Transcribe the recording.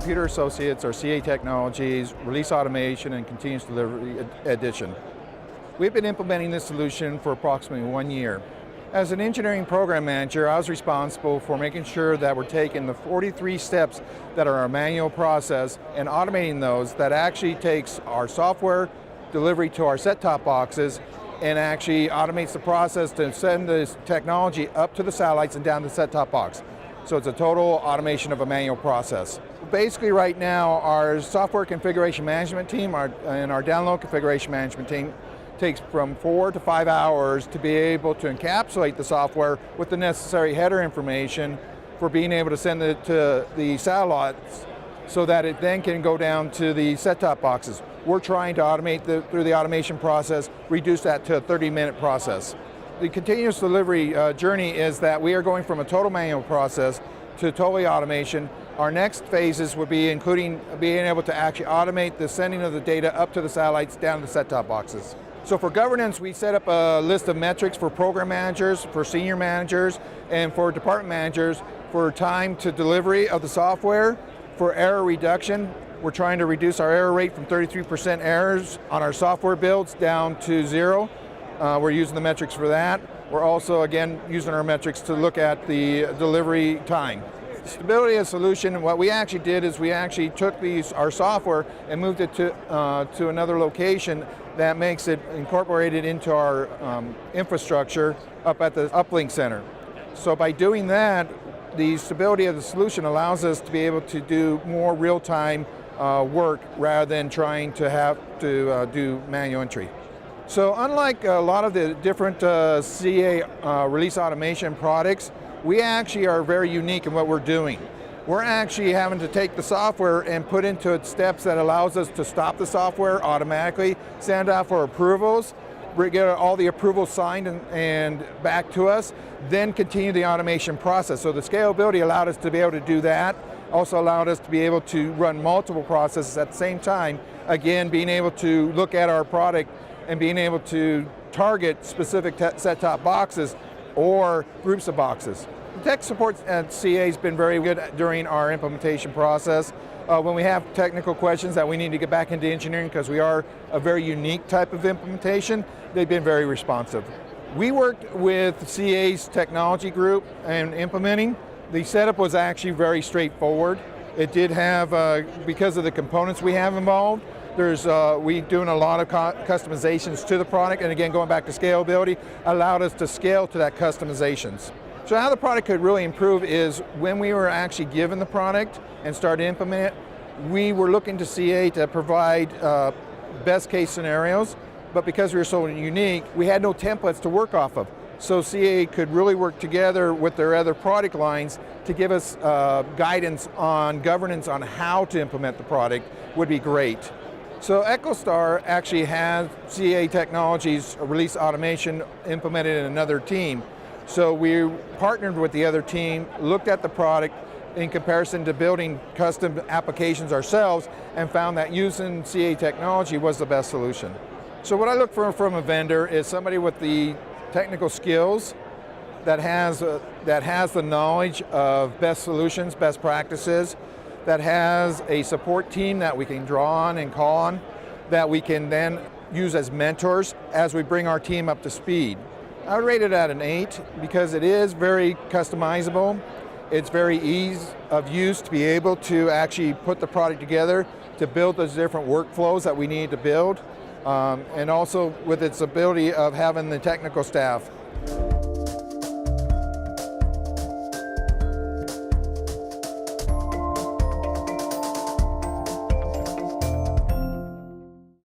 Computer Associates, our CA Technologies, Release Automation, and Continuous Delivery Edition. We've been implementing this solution for approximately 1 year. As an engineering program manager, I was responsible for making sure that we're taking the 43 steps that are our manual process and automating those. That actually takes our software delivery to our set-top boxes and actually automates the process to send this technology up to the satellites and down the set-top box. So it's a total automation of a manual process. Basically right now, our software configuration management team and our download configuration management team takes from 4 to 5 hours to be able to encapsulate the software with the necessary header information for being able to send it to the satellites so that it then can go down to the set-top boxes. We're trying to automate through the automation process, reduce that to a 30-minute process. The continuous delivery journey is that we are going from a total manual process to totally automation. Our next phases would be including being able to actually automate the sending of the data up to the satellites down to the set-top boxes. So for governance, we set up a list of metrics for program managers, for senior managers, and for department managers for time to delivery of the software, for error reduction. We're trying to reduce our error rate from 33% errors on our software builds down to 0. We're using the metrics for that. We're also, again, using our metrics to look at the delivery time. Stability of solution, what we actually did is we actually took our software and moved it to another location that makes it incorporated into our infrastructure up at the uplink center. So by doing that, the stability of the solution allows us to be able to do more real-time work rather than trying to have to do manual entry. So unlike a lot of the different CA release automation products, we actually are very unique in what we're doing. We're actually having to take the software and put into it steps that allows us to stop the software automatically, send out for approvals, get all the approvals signed and back to us, then continue the automation process. So the scalability allowed us to be able to do that, also allowed us to be able to run multiple processes at the same time, again, being able to look at our product and being able to target specific set-top boxes or groups of boxes. The tech support at CA has been very good during our implementation process. When we have technical questions that we need to get back into engineering because we are a very unique type of implementation, they've been very responsive. We worked with CA's technology group and implementing. The setup was actually very straightforward. It did have, because of the components we have involved, we doing a lot of customizations to the product, and again, going back to scalability, allowed us to scale to that customizations. So how the product could really improve is when we were actually given the product and started to implement it, we were looking to CA to provide best case scenarios, but because we were so unique, we had no templates to work off of. So CA could really work together with their other product lines to give us guidance on governance on how to implement the product would be great. So EchoStar actually has CA Technologies release automation implemented in another team. So we partnered with the other team, looked at the product in comparison to building custom applications ourselves, and found that using CA technology was the best solution. So what I look for from a vendor is somebody with the technical skills that has the knowledge of best solutions, best practices, that has a support team that we can draw on and call on, that we can then use as mentors as we bring our team up to speed. I would rate it at an 8 because it is very customizable. It's very easy of use to be able to actually put the product together to build those different workflows that we need to build. And also with its ability of having the technical staff